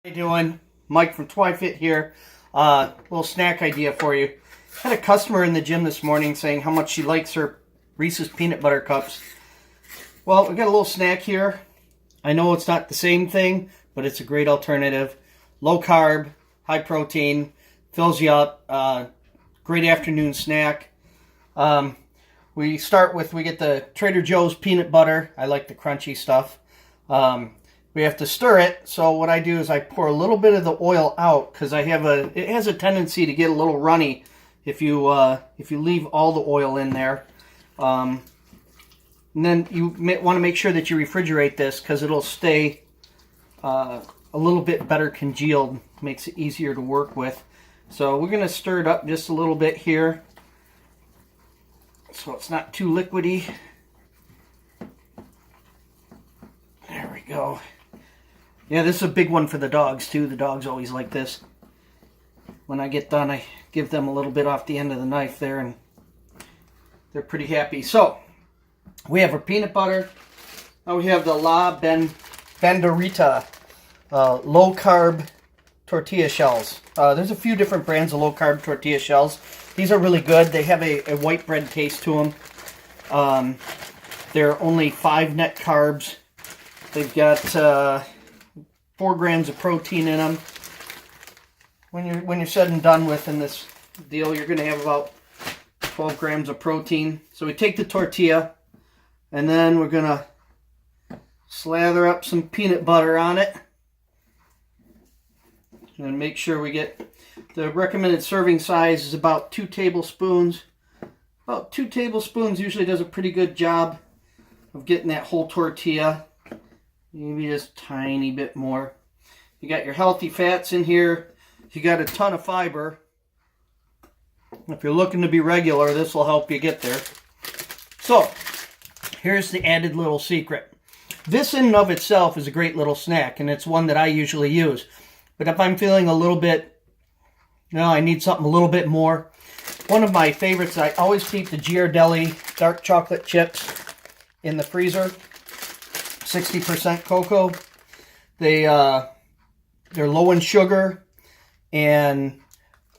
How you doing? Mike from TwiFit here. Little snack idea for you. I had a customer in the gym this morning saying how much she likes her Reese's peanut butter cups. Well, we got a little snack here. I know it's not the same thing, but it's a great alternative. Low carb, high protein, fills you up. Great afternoon snack. We get the Trader Joe's peanut butter. I like the crunchy stuff. We have to stir it, so what I do is I pour a little bit of the oil out because it has a tendency to get a little runny if you leave all the oil in there. And then you want to make sure that you refrigerate this because it'll stay a little bit better congealed, makes it easier to work with. So we're going to stir it up just a little bit here so it's not too liquidy. There we go. Yeah, this is a big one for the dogs too. The dogs always like this. When I get done, I give them a little bit off the end of the knife there, and they're pretty happy. So, we have our peanut butter. Now we have the La Banderita low-carb tortilla shells. There's a few different brands of low-carb tortilla shells. These are really good. They have a white bread taste to them. They're only 5 net carbs. They've got 4 grams of protein in them. When you're said and done with in this deal, you're going to have about 12 grams of protein. So we take the tortilla, and then we're going to slather up some peanut butter on it. And make sure we get the recommended serving size is about 2 tablespoons. About 2 tablespoons usually does a pretty good job of getting that whole tortilla. Maybe just a tiny bit more. You got your healthy fats in here. You got a ton of fiber. If you're looking to be regular, this will help you get there. So, here's the added little secret. This in and of itself is a great little snack, and it's one that I usually use. But if I'm feeling a little bit, I need something a little bit more. One of my favorites, I always keep the Ghirardelli dark chocolate chips in the freezer. 60% cocoa. They're low in sugar, and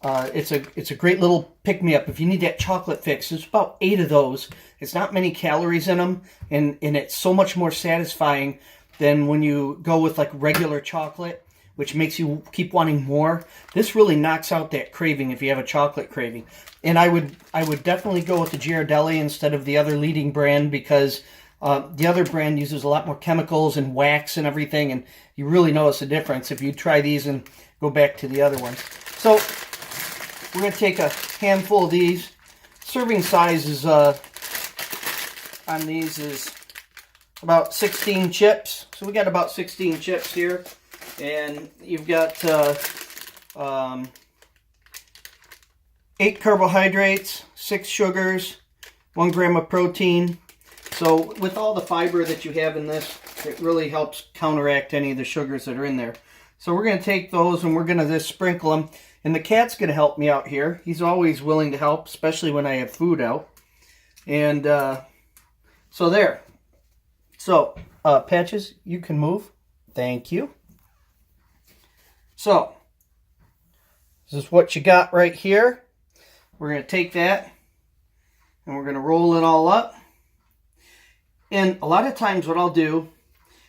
it's a great little pick-me-up. If you need that chocolate fix, there's about 8 of those. It's not many calories in them, and it's so much more satisfying than when you go with like regular chocolate, which makes you keep wanting more. This really knocks out that craving if you have a chocolate craving. And I would definitely go with the Ghirardelli instead of the other leading brand because the other brand uses a lot more chemicals and wax and everything, and you really notice a difference if you try these and go back to the other ones. So we're going to take a handful of these. Serving size is on these is about 16 chips. So we got about 16 chips here, and you've got 8 carbohydrates, 6 sugars, 1 gram of protein. So with all the fiber that you have in this, it really helps counteract any of the sugars that are in there. So we're going to take those and we're going to just sprinkle them. And the cat's going to help me out here. He's always willing to help, especially when I have food out. And so there. So, Patches, you can move. Thank you. So, this is what you got right here. We're going to take that and we're going to roll it all up. And a lot of times what I'll do,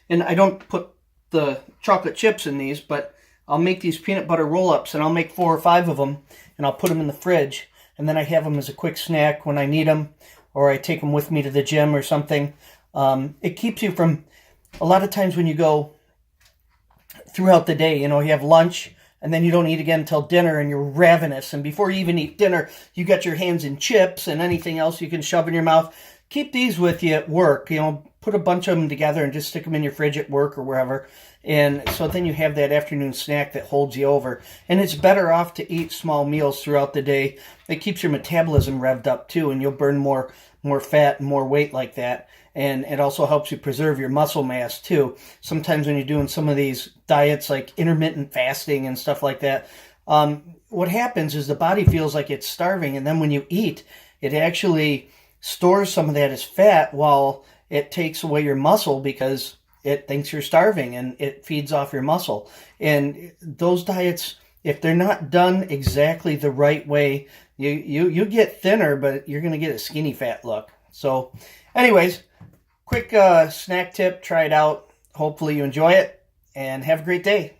and I don't put the chocolate chips in these, but I'll make these peanut butter roll-ups, and I'll make 4 or 5 of them, and I'll put them in the fridge, and then I have them as a quick snack when I need them, or I take them with me to the gym or something. It keeps you from, a lot of times when you go throughout the day, you have lunch, and then you don't eat again until dinner, and you're ravenous, and before you even eat dinner, you got your hands in chips and anything else you can shove in your mouth. Keep these with you at work, put a bunch of them together and just stick them in your fridge at work or wherever. And so then you have that afternoon snack that holds you over. And it's better off to eat small meals throughout the day. It keeps your metabolism revved up too, and you'll burn more fat and more weight like that. And it also helps you preserve your muscle mass too. Sometimes when you're doing some of these diets like intermittent fasting and stuff like that, what happens is the body feels like it's starving, and then when you eat, it actually stores some of that as fat while it takes away your muscle because it thinks you're starving and it feeds off your muscle. And those diets, if they're not done exactly the right way, you get thinner, but you're going to get a skinny fat look. So anyways, quick snack tip, try it out. Hopefully you enjoy it and have a great day.